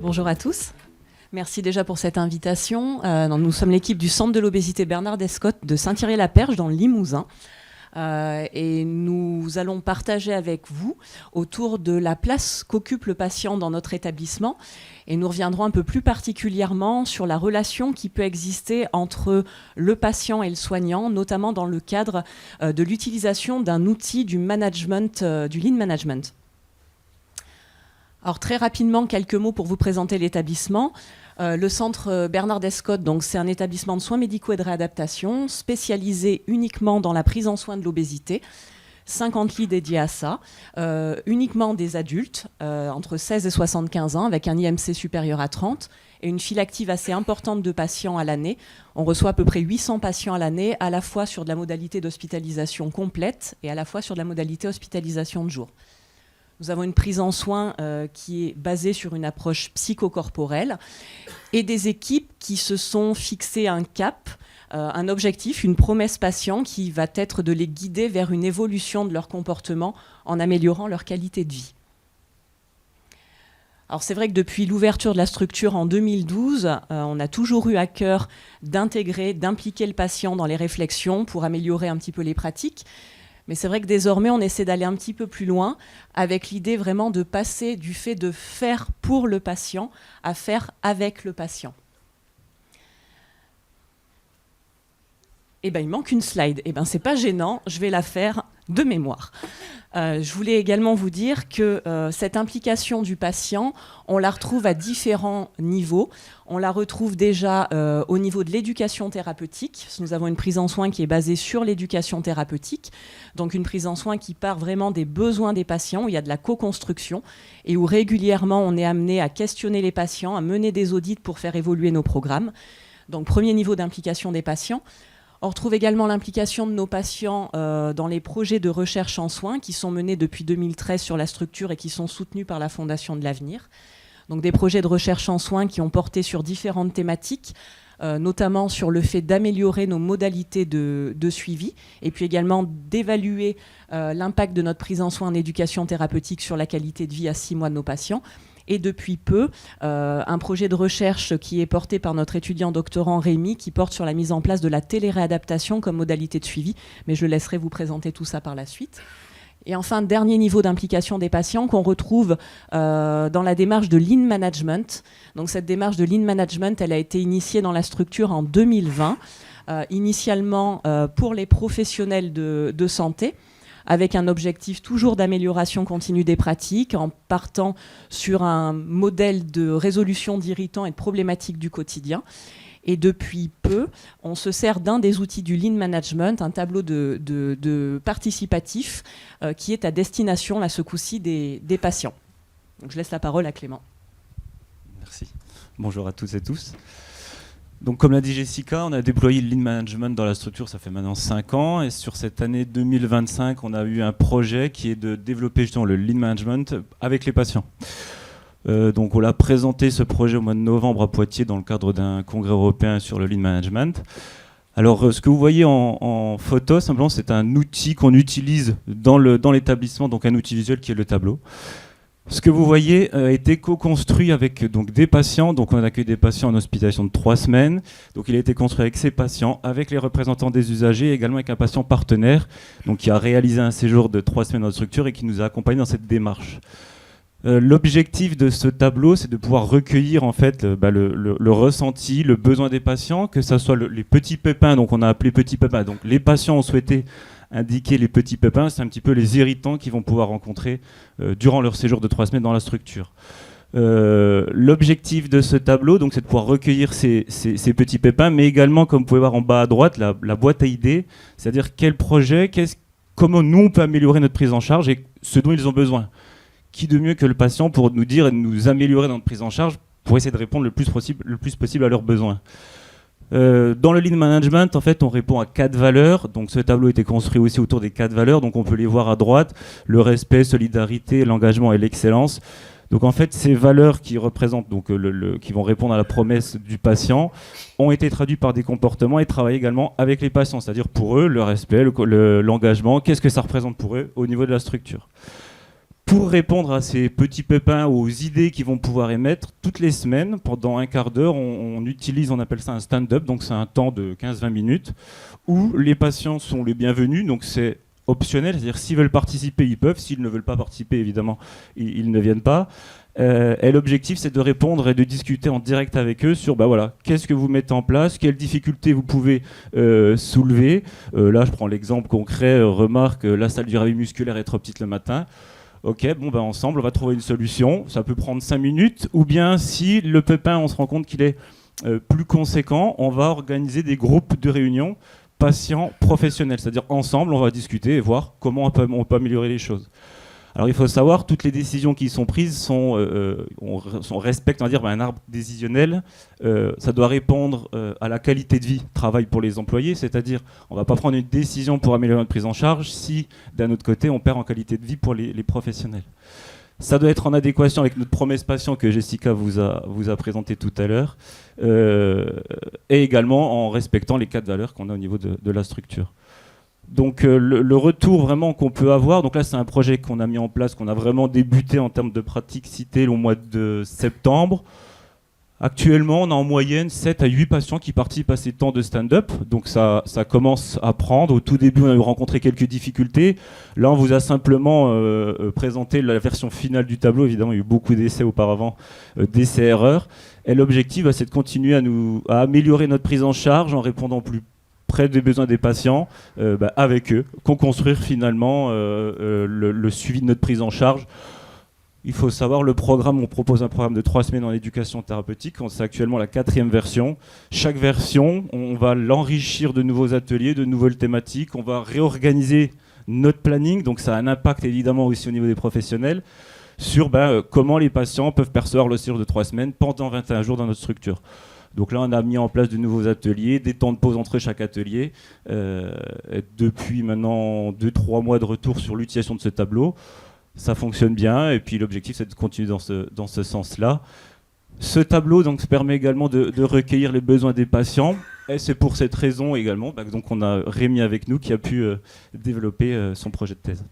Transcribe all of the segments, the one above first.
Bonjour à tous. Merci déjà pour cette invitation. Nous sommes l'équipe du Centre de l'obésité Bernard Descottes de Saint-Thierry-la-Perche dans le Limousin. Et nous allons partager avec vous autour de la place qu'occupe le patient dans notre établissement. Et nous reviendrons un peu plus particulièrement sur la relation qui peut exister entre le patient et le soignant, notamment dans le cadre de l'utilisation d'un outil du management, du lean management. Alors très rapidement, quelques mots pour vous présenter l'établissement. Le centre Bernard Descottes, donc c'est un établissement de soins médicaux et de réadaptation spécialisé uniquement dans la prise en soin de l'obésité. 50 lits dédiés à ça, uniquement des adultes entre 16 et 75 ans avec un IMC supérieur à 30 et une file active assez importante de patients à l'année. On reçoit à peu près 800 patients à l'année, à la fois sur de la modalité d'hospitalisation complète et à la fois sur de la modalité hospitalisation de jour. Nous avons une prise en soin qui est basée sur une approche psychocorporelle et des équipes qui se sont fixées un cap, un objectif, une promesse patient qui va être de les guider vers une évolution de leur comportement en améliorant leur qualité de vie. Alors c'est vrai que depuis l'ouverture de la structure en 2012, on a toujours eu à cœur d'intégrer, d'impliquer le patient dans les réflexions pour améliorer un petit peu les pratiques. Mais c'est vrai que désormais, on essaie d'aller un petit peu plus loin avec l'idée vraiment de passer du fait de faire pour le patient à faire avec le patient. Eh bien, il manque une slide. Eh bien, c'est pas gênant, je vais la faire de mémoire. Je voulais également vous dire que cette implication du patient, on la retrouve à différents niveaux. On la retrouve déjà au niveau de l'éducation thérapeutique. Nous avons une prise en soin qui est basée sur l'éducation thérapeutique, donc une prise en soin qui part vraiment des besoins des patients, où il y a de la co-construction et où régulièrement on est amené à questionner les patients, à mener des audits pour faire évoluer nos programmes. Donc premier niveau d'implication des patients. On retrouve également l'implication de nos patients dans les projets de recherche en soins qui sont menés depuis 2013 sur la structure et qui sont soutenus par la Fondation de l'Avenir. Donc des projets de recherche en soins qui ont porté sur différentes thématiques, notamment sur le fait d'améliorer nos modalités de suivi et puis également d'évaluer l'impact de notre prise en soin en éducation thérapeutique sur la qualité de vie à 6 mois de nos patients. Et depuis peu, un projet de recherche qui est porté par notre étudiant doctorant Rémi, qui porte sur la mise en place de la téléréadaptation comme modalité de suivi, mais je laisserai vous présenter tout ça par la suite. Et enfin, dernier niveau d'implication des patients qu'on retrouve dans la démarche de Lean Management. Donc cette démarche de Lean Management, elle a été initiée dans la structure en 2020, initialement pour les professionnels de santé, avec un objectif toujours d'amélioration continue des pratiques, en partant sur un modèle de résolution d'irritants et de problématiques du quotidien. Et depuis peu, on se sert d'un des outils du Lean Management, un tableau de participatif qui est à destination, là, ce coup-ci, des patients. Donc, je laisse la parole à Clément. Merci. Bonjour à toutes et tous. Donc, comme l'a dit Jessica, on a déployé le Lean Management dans la structure, ça fait maintenant 5 ans. Et sur cette année 2025, on a eu un projet qui est de développer justement le Lean Management avec les patients. Donc, on l'a présenté ce projet au mois de novembre à Poitiers dans le cadre d'un congrès européen sur le Lean Management. Alors, ce que vous voyez en photo, simplement, c'est un outil qu'on utilise dans l'établissement, donc un outil visuel qui est le tableau. Ce que vous voyez a été co-construit avec donc, des patients. Donc on accueille des patients en hospitalisation de 3 semaines. Donc il a été construit avec ces patients, avec les représentants des usagers, et également avec un patient partenaire donc, qui a réalisé un séjour de 3 semaines dans notre structure et qui nous a accompagnés dans cette démarche. L'objectif de ce tableau, c'est de pouvoir recueillir en fait le ressenti, le besoin des patients, que ce soit les petits pépins, donc on a appelé petits pépins. Donc les patients ont souhaité indiquer les petits pépins, c'est un petit peu les irritants qu'ils vont pouvoir rencontrer durant leur séjour de 3 semaines dans la structure. L'objectif de ce tableau, donc, c'est de pouvoir recueillir ces petits pépins, mais également, comme vous pouvez voir en bas à droite, la boîte à idées, c'est-à-dire quel projet, comment nous on peut améliorer notre prise en charge et ce dont ils ont besoin. Qui de mieux que le patient pour nous dire et nous améliorer dans notre prise en charge pour essayer de répondre le plus possible à leurs besoins. Dans le lean management, en fait, on répond à 4 valeurs. Donc, ce tableau a été construit aussi autour des 4 valeurs. Donc, on peut les voir à droite: le respect, solidarité, l'engagement et l'excellence. Donc, en fait, ces valeurs qui représentent, donc, qui vont répondre à la promesse du patient, ont été traduites par des comportements et travaillent également avec les patients. C'est-à-dire pour eux, le respect, l'engagement, qu'est-ce que ça représente pour eux au niveau de la structure. Pour répondre à ces petits pépins, aux idées qu'ils vont pouvoir émettre, toutes les semaines, pendant un quart d'heure, on utilise, on appelle ça un stand-up, donc c'est un temps de 15-20 minutes, où les patients sont les bienvenus, donc c'est optionnel, c'est-à-dire s'ils veulent participer, ils peuvent, s'ils ne veulent pas participer, évidemment, ils ne viennent pas. Et l'objectif, c'est de répondre et de discuter en direct avec eux sur voilà, qu'est-ce que vous mettez en place, quelles difficultés vous pouvez soulever. Là, je prends l'exemple concret, remarque, la salle du réveil musculaire est trop petite le matin. Ok, ensemble, on va trouver une solution. Ça peut prendre 5 minutes. Ou bien, si le pépin, on se rend compte qu'il est plus conséquent, on va organiser des groupes de réunion patients professionnels. C'est-à-dire, ensemble, on va discuter et voir comment on peut améliorer les choses. Alors, il faut savoir, toutes les décisions qui sont prises on respecte, on va dire, un arbre décisionnel. Ça doit répondre à la qualité de vie, travail pour les employés. C'est-à-dire, on ne va pas prendre une décision pour améliorer notre prise en charge si, d'un autre côté, on perd en qualité de vie pour les professionnels. Ça doit être en adéquation avec notre promesse patient que Jessica vous a présenté tout à l'heure, et également en respectant les 4 valeurs qu'on a au niveau de la structure. Donc le retour vraiment qu'on peut avoir, donc là c'est un projet qu'on a mis en place, qu'on a vraiment débuté en termes de praticité au mois de septembre. Actuellement, on a en moyenne 7 à 8 patients qui participent à ces temps de stand-up. Donc ça commence à prendre. Au tout début, on a rencontré quelques difficultés. Là, on vous a simplement présenté la version finale du tableau. Évidemment, il y a eu beaucoup d'essais auparavant, d'essais-erreurs. Et l'objectif, c'est de continuer à améliorer notre prise en charge en répondant plus près des besoins des patients, avec eux, co-construire finalement le suivi de notre prise en charge. Il faut savoir, on propose un programme de 3 semaines en éducation thérapeutique. C'est actuellement la 4e version. Chaque version, on va l'enrichir de nouveaux ateliers, de nouvelles thématiques. On va réorganiser notre planning. Donc ça a un impact évidemment aussi au niveau des professionnels sur comment les patients peuvent percevoir le séjour de 3 semaines pendant 21 jours dans notre structure. Donc là, on a mis en place de nouveaux ateliers, des temps de pause entre chaque atelier. Depuis maintenant 2-3 mois de retour sur l'utilisation de ce tableau. Ça fonctionne bien, et puis l'objectif, c'est de continuer dans ce sens-là. Ce tableau donc, permet également de recueillir les besoins des patients, et c'est pour cette raison également donc on a Rémi avec nous qui a pu développer son projet de thèse.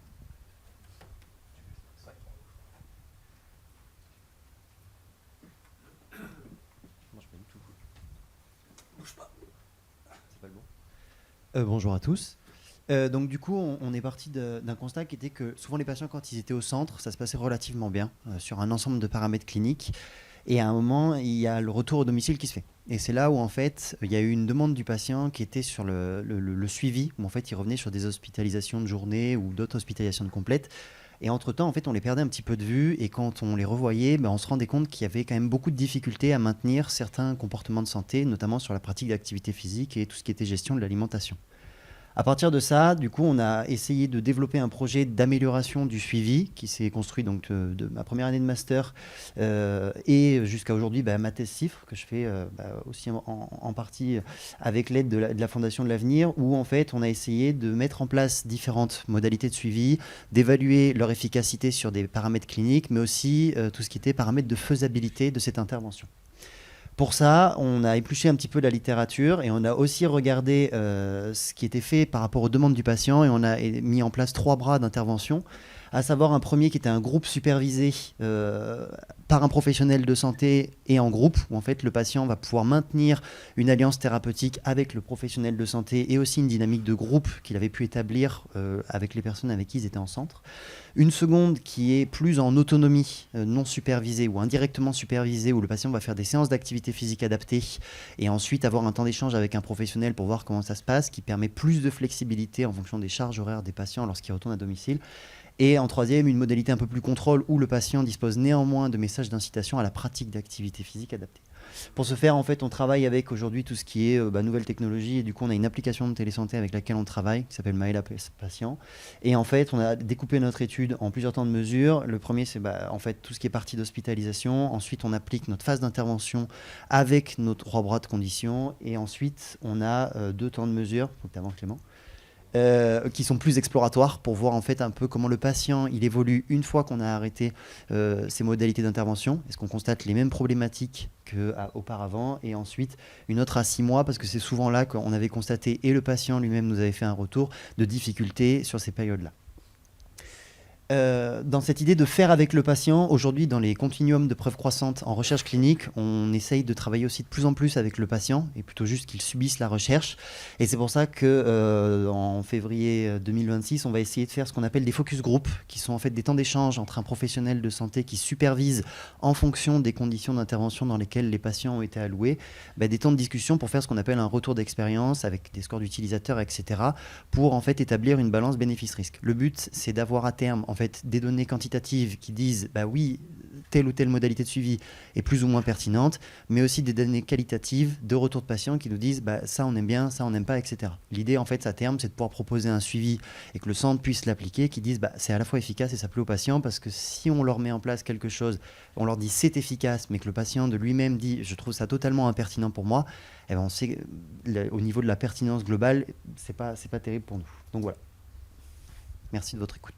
Bonjour à tous. Donc du coup, on est parti d'un constat qui était que souvent les patients, quand ils étaient au centre, ça se passait relativement bien sur un ensemble de paramètres cliniques. Et à un moment, il y a le retour au domicile qui se fait. Et c'est là où en fait, il y a eu une demande du patient qui était sur le suivi, où en fait, il revenait sur des hospitalisations de journée ou d'autres hospitalisations de complète. Et entre-temps, en fait, on les perdait un petit peu de vue. Et quand on les revoyait, on se rendait compte qu'il y avait quand même beaucoup de difficultés à maintenir certains comportements de santé, notamment sur la pratique d'activité physique et tout ce qui était gestion de l'alimentation. À partir de ça, du coup, on a essayé de développer un projet d'amélioration du suivi qui s'est construit donc de ma première année de master et jusqu'à aujourd'hui ma thèse CIFRE que je fais aussi en partie avec l'aide de la Fondation de l'Avenir, où en fait on a essayé de mettre en place différentes modalités de suivi, d'évaluer leur efficacité sur des paramètres cliniques, mais aussi tout ce qui était paramètres de faisabilité de cette intervention. Pour ça, on a épluché un petit peu la littérature et on a aussi regardé ce qui était fait par rapport aux demandes du patient, et on a mis en place 3 bras d'intervention, à savoir un premier qui était un groupe supervisé par un professionnel de santé et en groupe, où en fait le patient va pouvoir maintenir une alliance thérapeutique avec le professionnel de santé et aussi une dynamique de groupe qu'il avait pu établir avec les personnes avec qui ils étaient en centre. Une seconde qui est plus en autonomie non supervisée ou indirectement supervisée, où le patient va faire des séances d'activité physique adaptées et ensuite avoir un temps d'échange avec un professionnel pour voir comment ça se passe, qui permet plus de flexibilité en fonction des charges horaires des patients lorsqu'ils retournent à domicile. Et en troisième, une modalité un peu plus contrôle où le patient dispose néanmoins de messages d'incitation à la pratique d'activité physique adaptée. Pour ce faire, en fait, on travaille avec aujourd'hui tout ce qui est nouvelles technologies. Et du coup, on a une application de télésanté avec laquelle on travaille, qui s'appelle Maëla Patient. Et en fait, on a découpé notre étude en plusieurs temps de mesure. Le premier, c'est en fait tout ce qui est partie d'hospitalisation. Ensuite, on applique notre phase d'intervention avec nos 3 bras de conditions. Et ensuite, on a 2 temps de mesure. Donc, avant Clément. Qui sont plus exploratoires pour voir en fait un peu comment le patient il évolue une fois qu'on a arrêté ses modalités d'intervention. Est-ce qu'on constate les mêmes problématiques qu'auparavant? Et ensuite une autre à 6 mois, parce que c'est souvent là qu'on avait constaté, et le patient lui-même nous avait fait un retour de difficultés sur ces périodes-là. Dans cette idée de faire avec le patient, aujourd'hui dans les continuums de preuves croissantes en recherche clinique, on essaye de travailler aussi de plus en plus avec le patient et plutôt juste qu'il subisse la recherche. Et c'est pour ça que en février 2026, on va essayer de faire ce qu'on appelle des focus group, qui sont en fait des temps d'échange entre un professionnel de santé qui supervise en fonction des conditions d'intervention dans lesquelles les patients ont été alloués, des temps de discussion pour faire ce qu'on appelle un retour d'expérience avec des scores d'utilisateurs, etc., pour en fait établir une balance bénéfice-risque. Le but, c'est d'avoir à terme en fait des données quantitatives qui disent oui, telle ou telle modalité de suivi est plus ou moins pertinente, mais aussi des données qualitatives de retour de patients qui nous disent ça on aime bien, ça on n'aime pas, etc. L'idée en fait à terme, c'est de pouvoir proposer un suivi et que le centre puisse l'appliquer, qui disent c'est à la fois efficace et ça plaît aux patients, parce que si on leur met en place quelque chose, on leur dit c'est efficace, mais que le patient de lui-même dit je trouve ça totalement impertinent pour moi, on sait au niveau de la pertinence globale, c'est pas terrible pour nous. Donc voilà. Merci de votre écoute.